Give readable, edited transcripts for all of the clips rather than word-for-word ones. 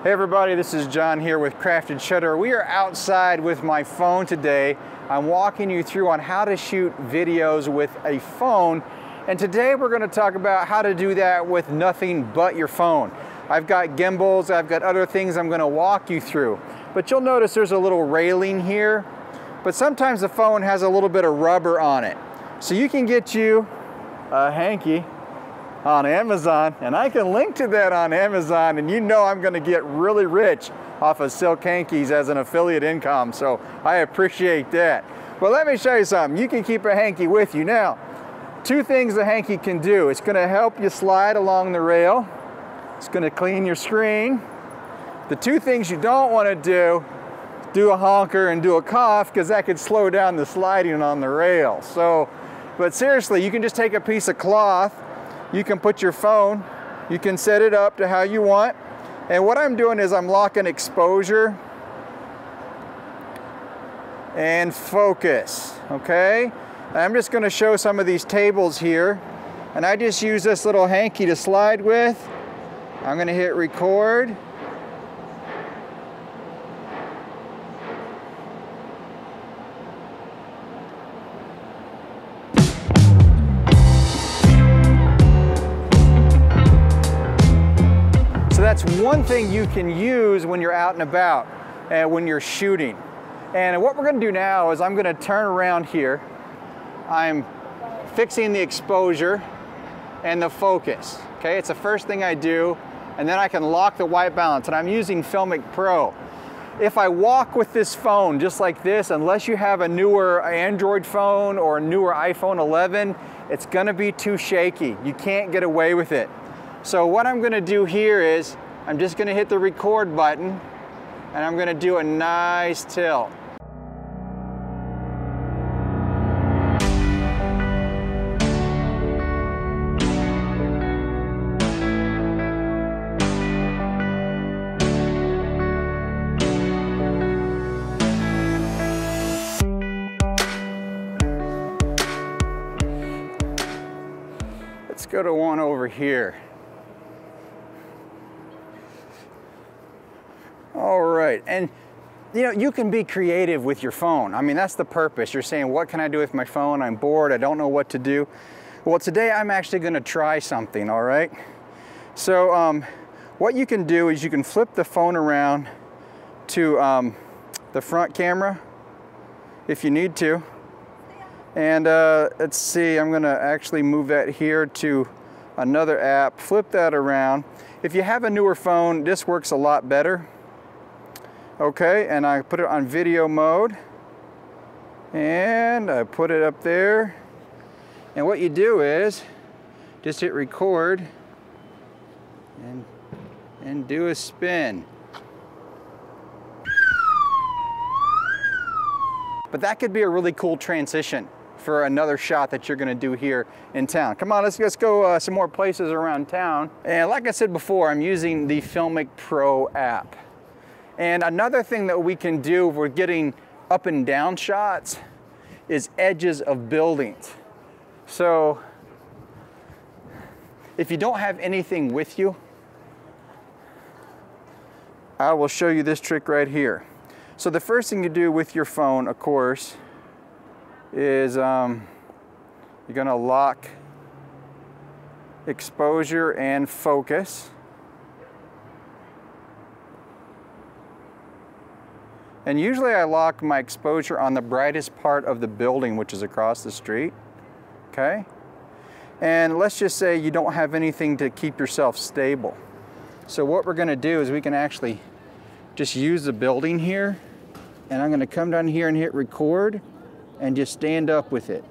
Hey everybody, this is John here with Crafted Shutter. We are outside with my phone today. I'm walking you through on how to shoot videos with a phone. And today we're going to talk about how to do that with nothing but your phone. I've got gimbals, I've got other things I'm going to walk you through. But you'll notice there's a little railing here. But sometimes the phone has a little bit of rubber on it. So you can get you a hanky on Amazon, and I can link to that on Amazon, and you know I'm going to get really rich off of silk hankies as an affiliate income, so I appreciate that. Well, let me show you something. You can keep a hanky with you. Now, two things the hanky can do. It's going to help you slide along the rail. It's going to clean your screen. The two things you don't want to do a honker and do a cough, because that could slow down the sliding on the rail. So, but seriously, you can just take a piece of cloth. You can put your phone, you can set it up to how you want. And what I'm doing is I'm locking exposure and focus, okay? And I'm just gonna show some of these tables here. And I just use this little hanky to slide with. I'm gonna hit record. That's one thing you can use when you're out and about and when you're shooting. And what we're going to do now is I'm going to turn around here. I'm fixing the exposure and the focus. Okay, it's the first thing I do, and then I can lock the white balance. And I'm using Filmic Pro. If I walk with this phone just like this, unless you have a newer Android phone or a newer iPhone 11, it's going to be too shaky. You can't get away with it. So what I'm going to do here is I'm just going to hit the record button, and I'm going to do a nice tilt. Let's go to one over here. All right, and you know, you can be creative with your phone. I mean, that's the purpose. You're saying, what can I do with my phone? I'm bored, I don't know what to do. Well, today I'm actually gonna try something, all right? So what you can do is you can flip the phone around to the front camera if you need to. And let's see, I'm gonna actually move that here to another app, flip that around. If you have a newer phone, this works a lot better. Okay, and I put it on video mode, and I put it up there. And what you do is just hit record and do a spin. But that could be a really cool transition for another shot that you're gonna do here in town. Come on, let's go some more places around town. And like I said before, I'm using the Filmic Pro app. And another thing that we can do if we're getting up and down shots is edges of buildings. So if you don't have anything with you, I will show you this trick right here. So the first thing you do with your phone, of course, is you're gonna lock exposure and focus. And usually I lock my exposure on the brightest part of the building, which is across the street, okay? And let's just say you don't have anything to keep yourself stable. So what we're gonna do is we can actually just use the building here, and I'm gonna come down here and hit record and just stand up with it.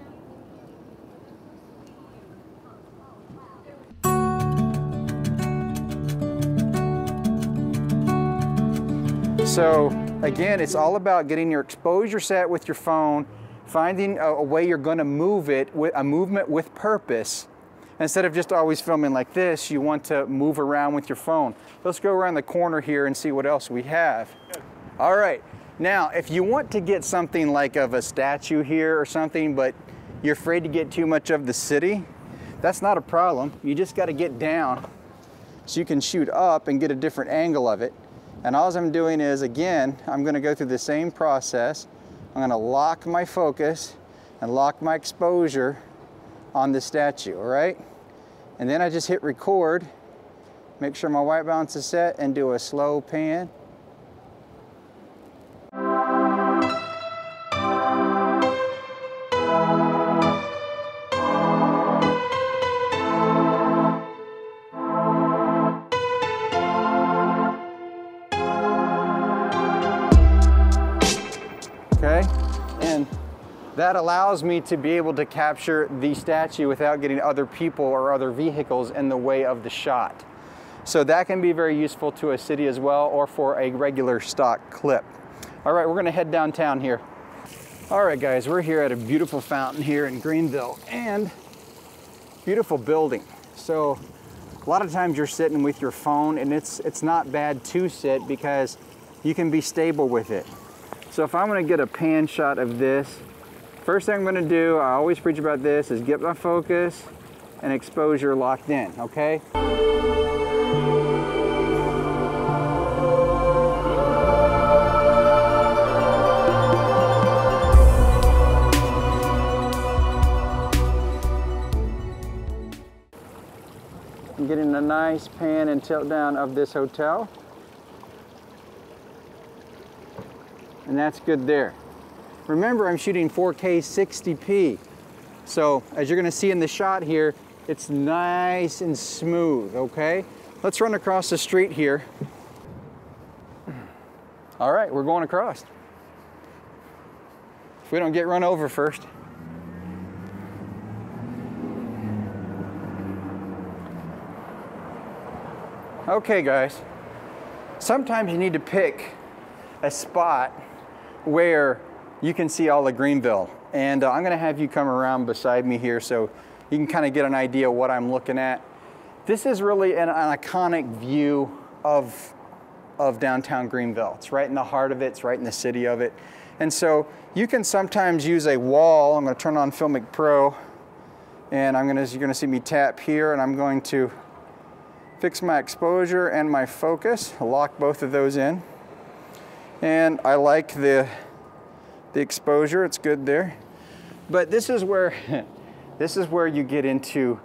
So again, it's all about getting your exposure set with your phone, finding a way you're going to move it, a movement with purpose. Instead of just always filming like this, you want to move around with your phone. Let's go around the corner here and see what else we have. All right, now if you want to get something like of a statue here or something, but you're afraid to get too much of the city, that's not a problem. You just got to get down so you can shoot up and get a different angle of it. And all I'm doing is, again, I'm going to go through the same process. I'm going to lock my focus and lock my exposure on the statue, all right? And then I just hit record, make sure my white balance is set, and do a slow pan. Okay, and that allows me to be able to capture the statue without getting other people or other vehicles in the way of the shot. So that can be very useful to a city as well, or for a regular stock clip. All right, we're gonna head downtown here. All right guys, we're here at a beautiful fountain here in Greenville, and beautiful building. So a lot of times you're sitting with your phone, and it's not bad to sit because you can be stable with it. So if I'm gonna get a pan shot of this, first thing I'm gonna do, I always preach about this, is get my focus and exposure locked in, okay? I'm getting a nice pan and tilt down of this hotel. And that's good there. Remember, I'm shooting 4K 60p. So as you're gonna see in the shot here, it's nice and smooth, okay? Let's run across the street here. All right, we're going across. If we don't get run over first. Okay guys, sometimes you need to pick a spot where you can see all of Greenville. And I'm gonna have you come around beside me here so you can kind of get an idea of what I'm looking at. This is really an iconic view of downtown Greenville. It's right in the heart of it, it's right in the city of it. And so you can sometimes use a wall. I'm gonna turn on Filmic Pro, and you're gonna see me tap here, and I'm going to fix my exposure and my focus, lock both of those in. And I like the exposure, it's good there. But this is where you get into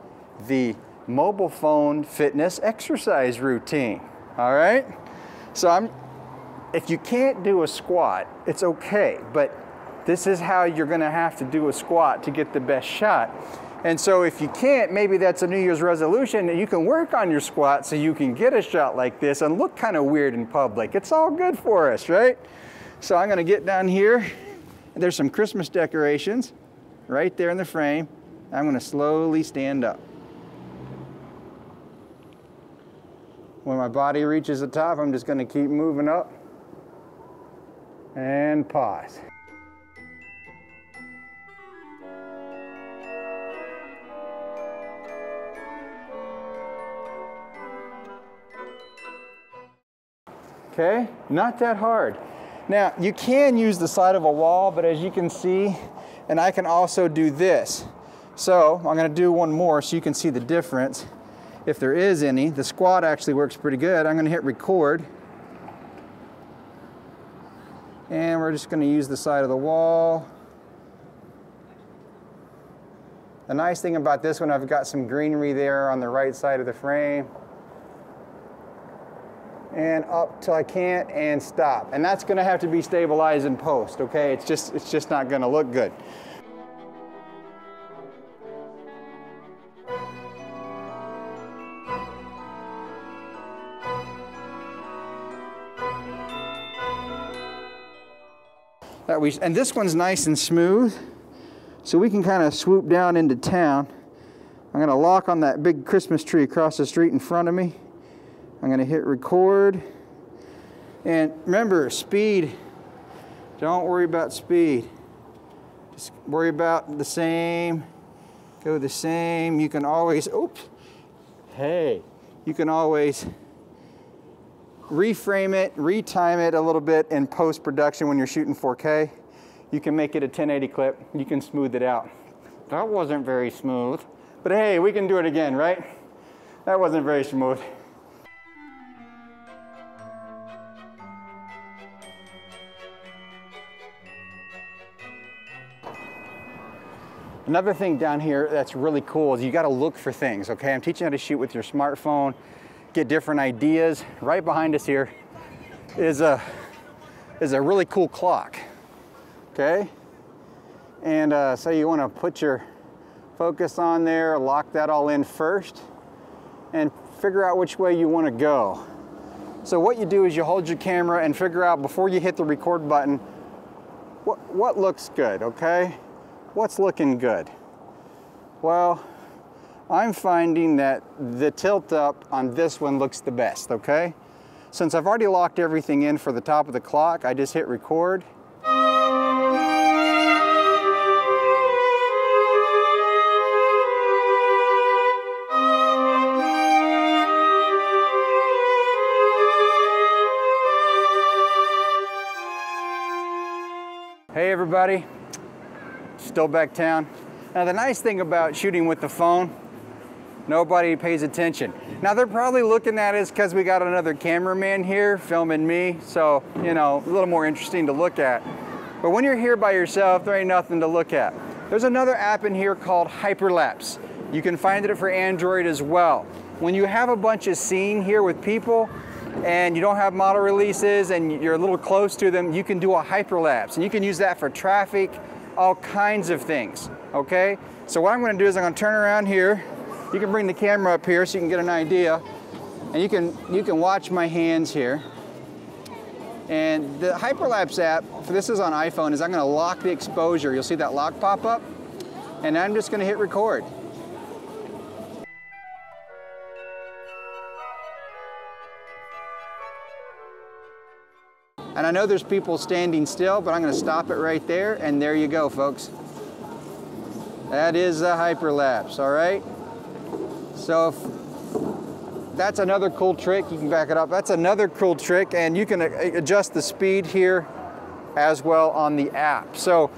the mobile phone fitness exercise routine, all right? So if you can't do a squat, it's okay, but this is how you're gonna have to do a squat to get the best shot. And so if you can't, maybe that's a New Year's resolution that you can work on your squat so you can get a shot like this and look kind of weird in public. It's all good for us, right? So I'm gonna get down here. There's some Christmas decorations right there in the frame. I'm gonna slowly stand up. When my body reaches the top, I'm just gonna keep moving up and pause. Okay, not that hard. Now, you can use the side of a wall, but as you can see, and I can also do this. So I'm gonna do one more so you can see the difference, if there is any. The squat actually works pretty good. I'm gonna hit record. And we're just gonna use the side of the wall. The nice thing about this one, I've got some greenery there on the right side of the frame. And up till I can't, and stop. And that's gonna have to be stabilized in post, okay? It's just not gonna look good. And this one's nice and smooth, so we can kind of swoop down into town. I'm gonna lock on that big Christmas tree across the street in front of me. I'm gonna hit record. And remember, speed, don't worry about speed. Just worry about the same, go the same. You can always, oops, hey, you can always reframe it, retime it a little bit in post-production when you're shooting 4K. You can make it a 1080 clip. You can smooth it out. That wasn't very smooth, but hey, we can do it again, right? That wasn't very smooth. Another thing down here that's really cool is you got to look for things, okay? I'm teaching you how to shoot with your smartphone, get different ideas. Right behind us here is a really cool clock, okay? And so you want to put your focus on there, lock that all in first, and figure out which way you want to go. So what you do is you hold your camera and figure out before you hit the record button, what looks good, okay? What's looking good? Well, I'm finding that the tilt up on this one looks the best, okay? Since I've already locked everything in for the top of the clock, I just hit record. Hey everybody, Stillback Town. Now the nice thing about shooting with the phone, nobody pays attention. Now they're probably looking at us because we got another cameraman here filming me, so you know, a little more interesting to look at. But when you're here by yourself, there ain't nothing to look at. There's another app in here called Hyperlapse. You can find it for Android as well. When you have a bunch of scene here with people, and you don't have model releases and you're a little close to them, you can do a hyperlapse. And you can use that for traffic, all kinds of things, okay? So what I'm gonna do is I'm gonna turn around here. You can bring the camera up here so you can get an idea. And you can watch my hands here. And the hyperlapse app, for this is on iPhone, is I'm gonna lock the exposure. You'll see that lock pop up. And I'm just gonna hit record. And I know there's people standing still, but I'm going to stop it right there, and there you go, folks. That is a hyperlapse, all right? So that's another cool trick. You can back it up. That's another cool trick, and you can adjust the speed here as well on the app. So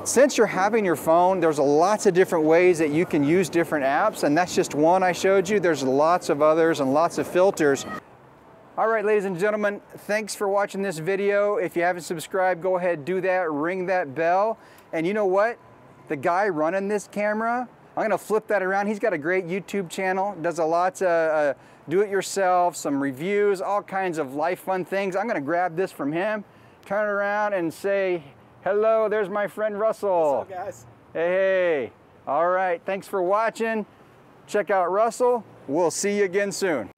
since you're having your phone, there's lots of different ways that you can use different apps, and that's just one I showed you. There's lots of others and lots of filters. All right, ladies and gentlemen, thanks for watching this video. If you haven't subscribed, go ahead, do that, ring that bell. And you know what? The guy running this camera, I'm gonna flip that around. He's got a great YouTube channel, does a lot of do-it-yourself, some reviews, all kinds of life fun things. I'm gonna grab this from him, turn around and say, hello, there's my friend Russell. What's up, guys? Hey. All right, thanks for watching. Check out Russell. We'll see you again soon.